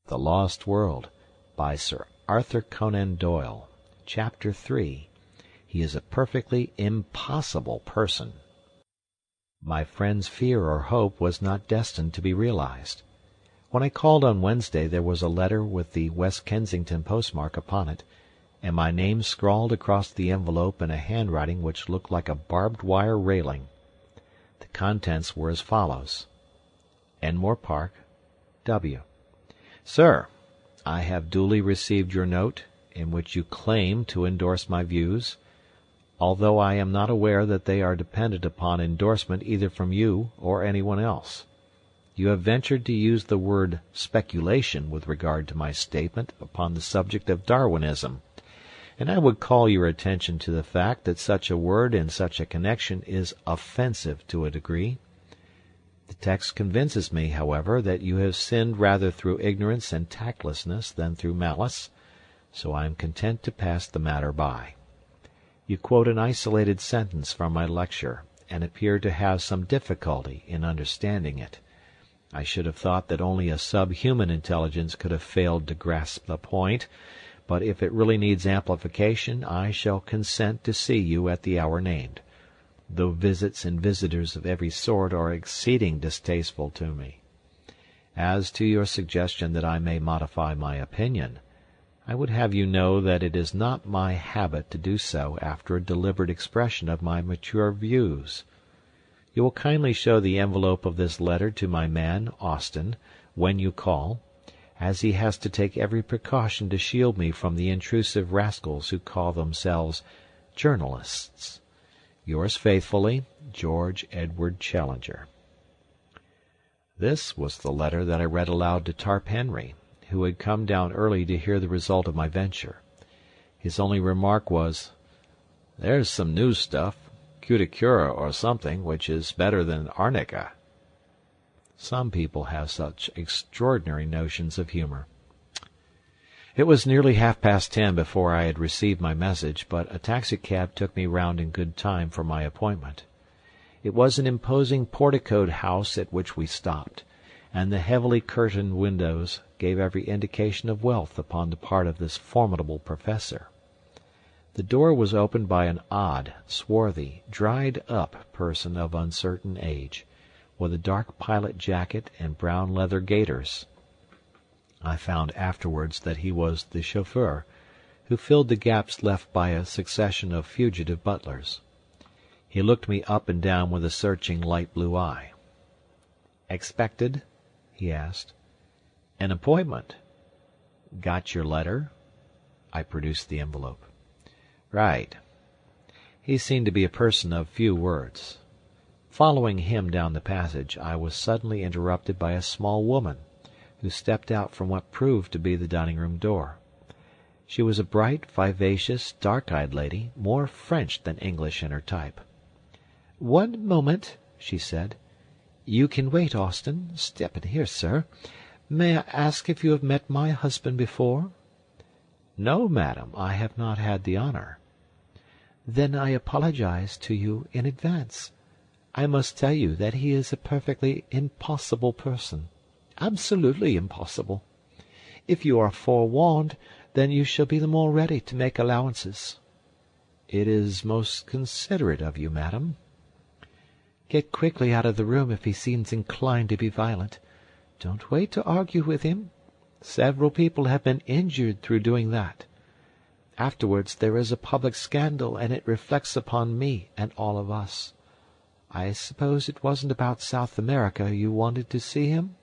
The Lost World, by Sir Arthur Conan Doyle. Chapter 3. He is a perfectly impossible person. My friend's fear or hope was not destined to be realized. When I called on Wednesday there was a letter with the West Kensington postmark upon it, and my name scrawled across the envelope in a handwriting which looked like a barbed wire railing. The contents were as follows: Enmore Park, W. Sir, I have duly received your note, in which you claim to endorse my views, although I am not aware that they are dependent upon endorsement either from you or anyone else. You have ventured to use the word speculation with regard to my statement upon the subject of Darwinism, and I would call your attention to the fact that such a word in such a connection is offensive to a degree. The text convinces me, however, that you have sinned rather through ignorance and tactlessness than through malice, so I am content to pass the matter by. You quote an isolated sentence from my lecture, and appear to have some difficulty in understanding it. I should have thought that only a subhuman intelligence could have failed to grasp the point, but if it really needs amplification, I shall consent to see you at the hour named, though visits and visitors of every sort are exceeding distasteful to me. As to your suggestion that I may modify my opinion, I would have you know that it is not my habit to do so after a deliberate expression of my mature views. You will kindly show the envelope of this letter to my man, Austin, when you call, as he has to take every precaution to shield me from the intrusive rascals who call themselves journalists. Yours faithfully, George Edward Challenger. This was the letter that I read aloud to Tarp Henry, who had come down early to hear the result of my venture. His only remark was, "There's some new stuff, cuticura or something, which is better than arnica." Some people have such extraordinary notions of humor. It was nearly 10:30 before I had received my message, but a taxicab took me round in good time for my appointment. It was an imposing porticoed house at which we stopped, and the heavily curtained windows gave every indication of wealth upon the part of this formidable professor. The door was opened by an odd, swarthy, dried-up person of uncertain age, with a dark pilot jacket and brown leather gaiters. I found afterwards that he was the chauffeur, who filled the gaps left by a succession of fugitive butlers. He looked me up and down with a searching light blue eye. "Expected?" he asked. "An appointment." "Got your letter?" I produced the envelope. "Right." He seemed to be a person of few words. Following him down the passage, I was suddenly interrupted by a small woman, who stepped out from what proved to be the dining-room door. She was a bright, vivacious, dark-eyed lady, more French than English in her type. "One moment," she said. "You can wait, Austin. Step in here, sir. May I ask if you have met my husband before?" "No, madam, I have not had the honor." "Then I apologize to you in advance. I must tell you that he is a perfectly impossible person. Absolutely impossible. If you are forewarned, then you shall be the more ready to make allowances." "It is most considerate of you, madam." "Get quickly out of the room if he seems inclined to be violent. Don't wait to argue with him. Several people have been injured through doing that. Afterwards there is a public scandal, and it reflects upon me and all of us. I suppose it wasn't about South America you wanted to see him?"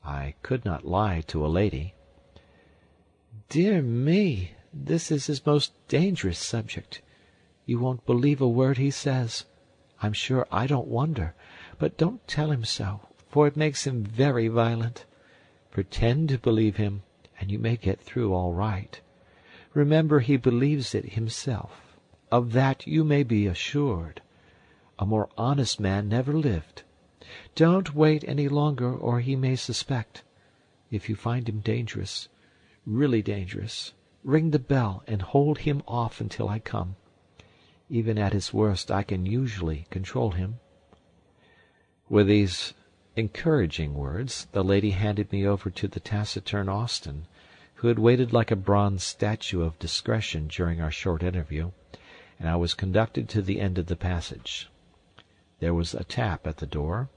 I could not lie to a lady. "Dear me, this is his most dangerous subject. You won't believe a word he says. I'm sure I don't wonder, but don't tell him so, for it makes him very violent. Pretend to believe him, and you may get through all right. Remember he believes it himself. Of that you may be assured. A more honest man never lived. Don't wait any longer, or he may suspect. If you find him dangerous, really dangerous, ring the bell and hold him off until I come. Even at his worst I can usually control him." With these encouraging words, the lady handed me over to the taciturn Austin, who had waited like a bronze statue of discretion during our short interview, and I was conducted to the end of the passage. There was a tap at the door,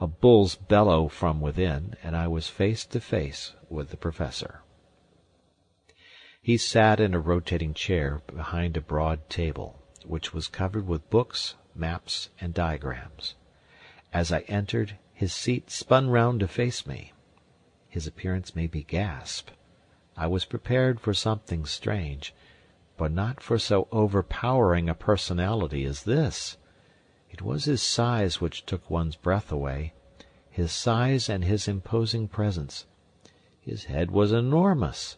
a bull's bellow from within, and I was face to face with the Professor. He sat in a rotating chair behind a broad table, which was covered with books, maps, and diagrams. As I entered, his seat spun round to face me. His appearance made me gasp. I was prepared for something strange, but not for so overpowering a personality as this. It was his size which took one's breath away, his size and his imposing presence. His head was enormous,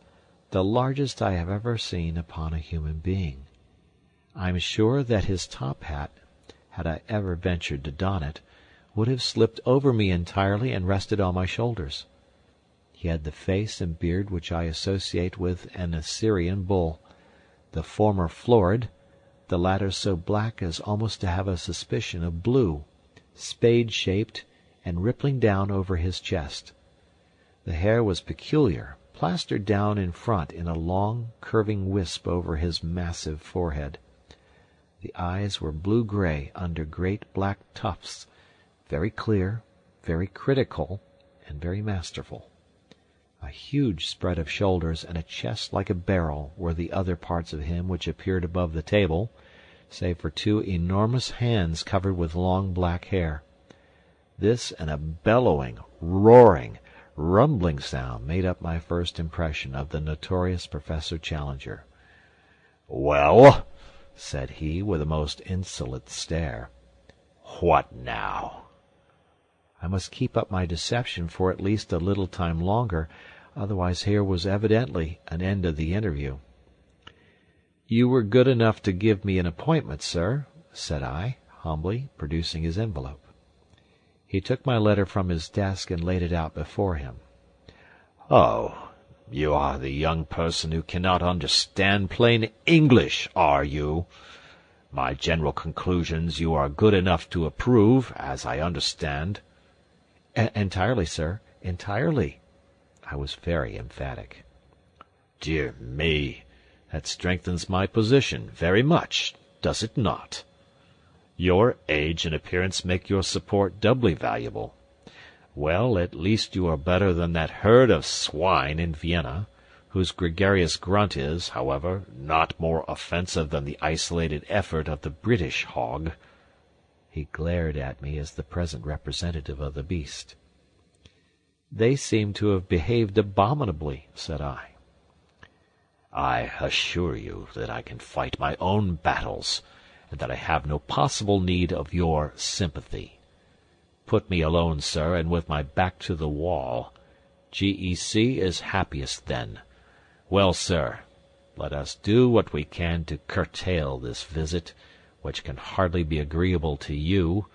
the largest I have ever seen upon a human being. I am sure that his top hat, had I ever ventured to don it, would have slipped over me entirely and rested on my shoulders. He had the face and beard which I associate with an Assyrian bull, the former florid, the latter so black as almost to have a suspicion of blue, spade-shaped and rippling down over his chest. The hair was peculiar, plastered down in front in a long, curving wisp over his massive forehead. The eyes were blue-grey under great black tufts, very clear, very critical, and very masterful. A huge spread of shoulders and a chest like a barrel were the other parts of him which appeared above the table, save for two enormous hands covered with long black hair. This and a bellowing, roaring, rumbling sound made up my first impression of the notorious Professor Challenger. "Well," said he, with a most insolent stare, "what now?" I must keep up my deception for at least a little time longer, otherwise here was evidently an end of the interview. "You were good enough to give me an appointment, sir," said I, humbly, producing his envelope. He took my letter from his desk and laid it out before him. "Oh, you are the young person who cannot understand plain English, are you? My general conclusions you are good enough to approve, as I understand." "Entirely, sir, entirely." I was very emphatic. "Dear me, that strengthens my position very much, does it not? Your age and appearance make your support doubly valuable. Well, at least you are better than that herd of swine in Vienna, whose gregarious grunt is, however, not more offensive than the isolated effort of the British hog." He glared at me as the present representative of the beast. "They seem to have behaved abominably," said I. "I assure you that I can fight my own battles, and that I have no possible need of your sympathy. Put me alone, sir, and with my back to the wall. G.E.C. is happiest then. Well, sir, let us do what we can to curtail this visit, which can hardly be agreeable to you,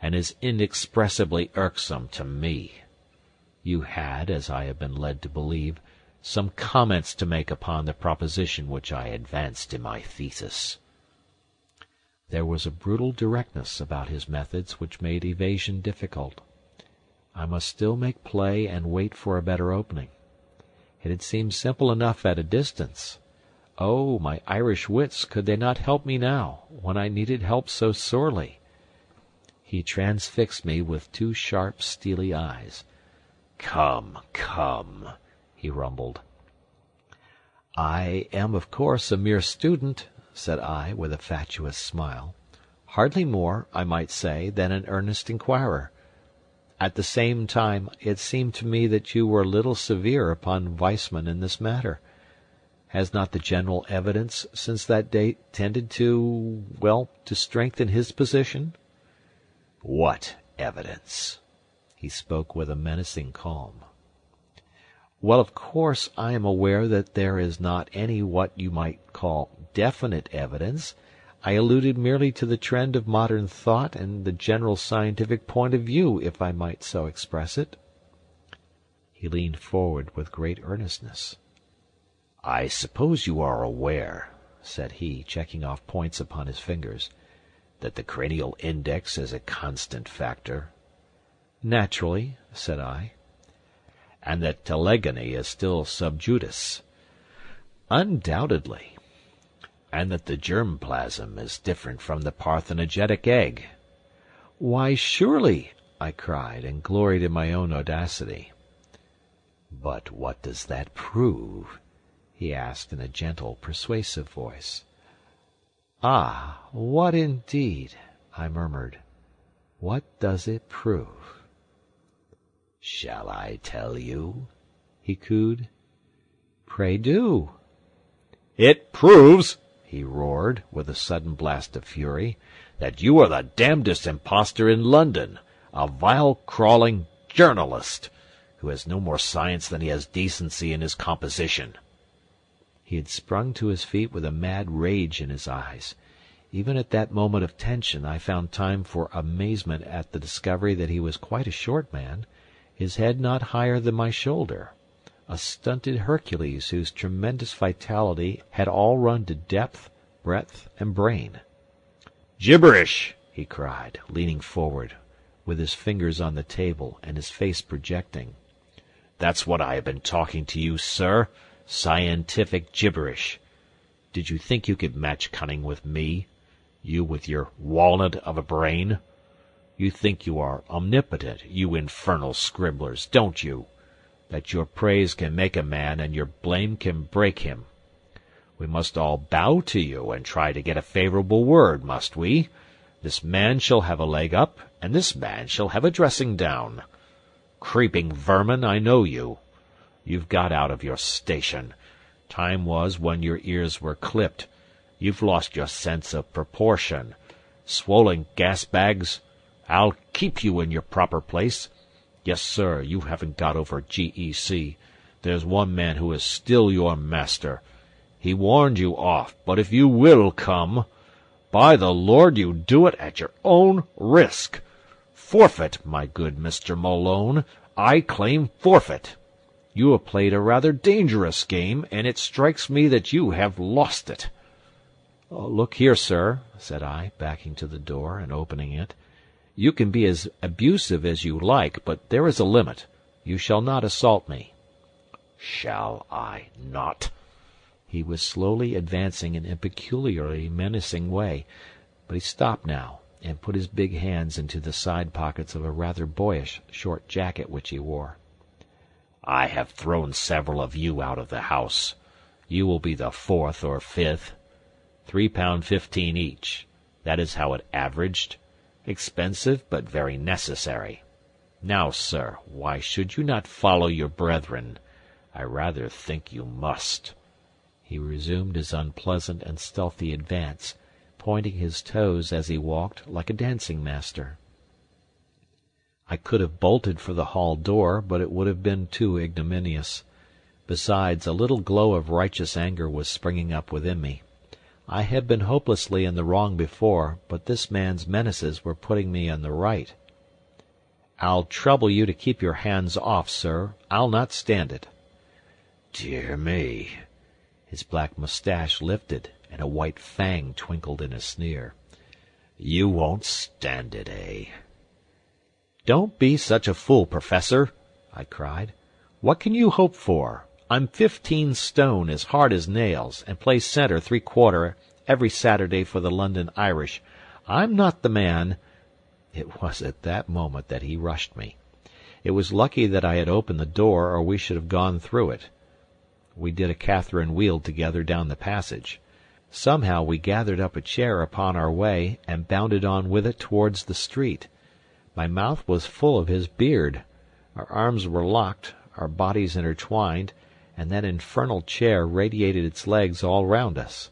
and is inexpressibly irksome to me. You had, as I have been led to believe, some comments to make upon the proposition which I advanced in my thesis." There was a brutal directness about his methods which made evasion difficult. I must still make play and wait for a better opening. It had seemed simple enough at a distance. Oh, my Irish wits, could they not help me now, when I needed help so sorely? He transfixed me with two sharp, steely eyes. "Come, come," he rumbled. "I am, of course, a mere student," said I, with a fatuous smile. "Hardly more, I might say, than an earnest inquirer. At the same time, it seemed to me that you were a little severe upon Weissmann in this matter. Has not the general evidence since that date tended to strengthen his position?" "What evidence?" He spoke with a menacing calm. "Well, of course, I am aware that there is not any what you might call definite evidence. I alluded merely to the trend of modern thought and the general scientific point of view, if I might so express it." He leaned forward with great earnestness. "I suppose you are aware," said he, checking off points upon his fingers, "that the cranial index is a constant factor?" "Naturally," said I. "And that telegony is still sub judice?" "Undoubtedly." "And that the germ plasm is different from the parthenogenetic egg?" "Why, surely!" I cried, and gloried in my own audacity. "But what does that prove?" he asked in a gentle, persuasive voice. "Ah, what indeed?" I murmured. "What does it prove?" "Shall I tell you?" he cooed. "Pray do." "It proves," he roared, with a sudden blast of fury, "that you are the damnedest impostor in London, a vile, crawling journalist, who has no more science than he has decency in his composition." He had sprung to his feet with a mad rage in his eyes. Even at that moment of tension I found time for amazement at the discovery that he was quite a short man, his head not higher than my shoulder, a stunted Hercules whose tremendous vitality had all run to depth, breadth, and brain. "Gibberish!" he cried, leaning forward, with his fingers on the table and his face projecting. "That's what I have been talking to you, sir. Scientific gibberish. Did you think you could match cunning with me? You with your walnut of a brain? You think you are omnipotent, you infernal scribblers, don't you? That your praise can make a man and your blame can break him. We must all bow to you and try to get a favourable word, must we? This man shall have a leg up, and this man shall have a dressing down. Creeping vermin, I know you. You've got out of your station. Time was when your ears were clipped. You've lost your sense of proportion. Swollen gas-bags, I'll keep you in your proper place. Yes, sir, you haven't got over GEC. There's one man who is still your master. He warned you off, but if you will come, by the Lord you do it at your own risk. Forfeit, my good Mr. Malone. I claim forfeit. You have played a rather dangerous game, and it strikes me that you have lost it." "Oh, look here, sir," said I, backing to the door and opening it. "You can be as abusive as you like, but there is a limit. You shall not assault me." "Shall I not?" He was slowly advancing in a peculiarly menacing way, but he stopped now and put his big hands into the side pockets of a rather boyish short jacket which he wore. "I have thrown several of you out of the house. You will be the fourth or fifth. £3.15 each. That is how it averaged. Expensive, but very necessary. Now, sir, why should you not follow your brethren? I rather think you must." He resumed his unpleasant and stealthy advance, pointing his toes as he walked like a dancing master. I could have bolted for the hall door, but it would have been too ignominious. Besides, a little glow of righteous anger was springing up within me. I had been hopelessly in the wrong before, but this man's menaces were putting me in the right. "I'll trouble you to keep your hands off, sir. I'll not stand it." "Dear me!" His black moustache lifted, and a white fang twinkled in a sneer. "You won't stand it, eh?" "Don't be such a fool, Professor," I cried. "What can you hope for? I'm 15 stone, as hard as nails, and play centre 3/4 every Saturday for the London Irish. I'm not the man—" It was at that moment that he rushed me. It was lucky that I had opened the door, or we should have gone through it. We did a Catherine wheel together down the passage. Somehow we gathered up a chair upon our way, and bounded on with it towards the street. My mouth was full of his beard. Our arms were locked, our bodies intertwined, and that infernal chair radiated its legs all round us.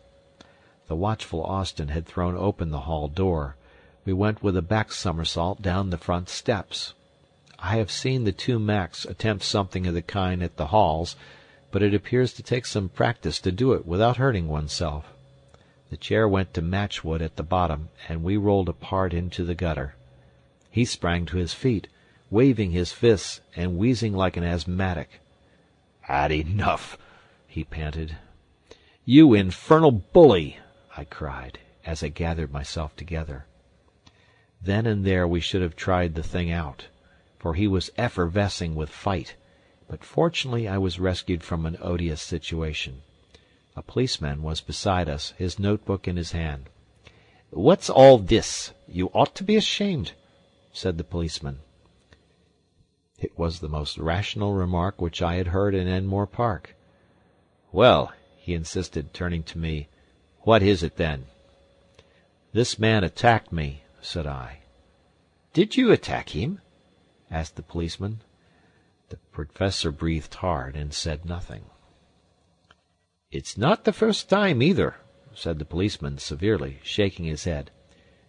The watchful Austin had thrown open the hall door. We went with a back somersault down the front steps. I have seen the two Macs attempt something of the kind at the halls, but it appears to take some practice to do it without hurting oneself. The chair went to matchwood at the bottom, and we rolled apart into the gutter. He sprang to his feet, waving his fists and wheezing like an asthmatic. "Had enough," he panted. "You infernal bully!" I cried, as I gathered myself together. Then and there we should have tried the thing out. for he was effervescing with fight, but fortunately I was rescued from an odious situation. A policeman was beside us, his notebook in his hand. "What's all this? You ought to be ashamed," said the policeman. It was the most rational remark which I had heard in Enmore Park. "Well," he insisted, turning to me, "what is it, then?" "This man attacked me," said I. "Did you attack him?" asked the policeman. The professor breathed hard and said nothing. "It's not the first time, either," said the policeman severely, shaking his head.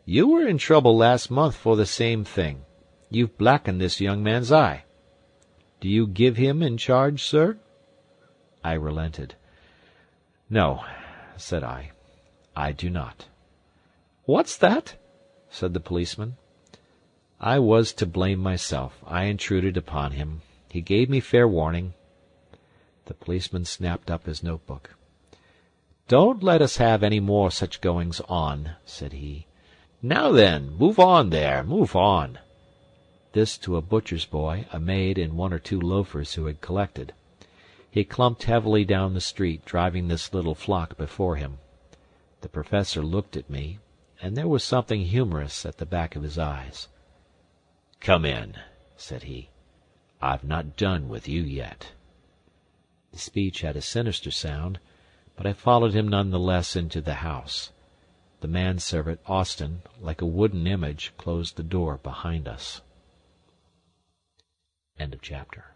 "You were in trouble last month for the same thing. You've blackened this young man's eye. Do you give him in charge, sir?" I relented. "No," said I do not." "What's that?" said the policeman. "I was to blame myself. I intruded upon him. He gave me fair warning." The policeman snapped up his notebook. "Don't let us have any more such goings-on," said he. "Now then, move on there, move on." This to a butcher's boy, a maid, and one or two loafers who had collected. He clumped heavily down the street, driving this little flock before him. The professor looked at me, and there was something humorous at the back of his eyes. "Come in," said he. "I've not done with you yet." The speech had a sinister sound, but I followed him none the less into the house. The manservant, Austin, like a wooden image, closed the door behind us. End of chapter.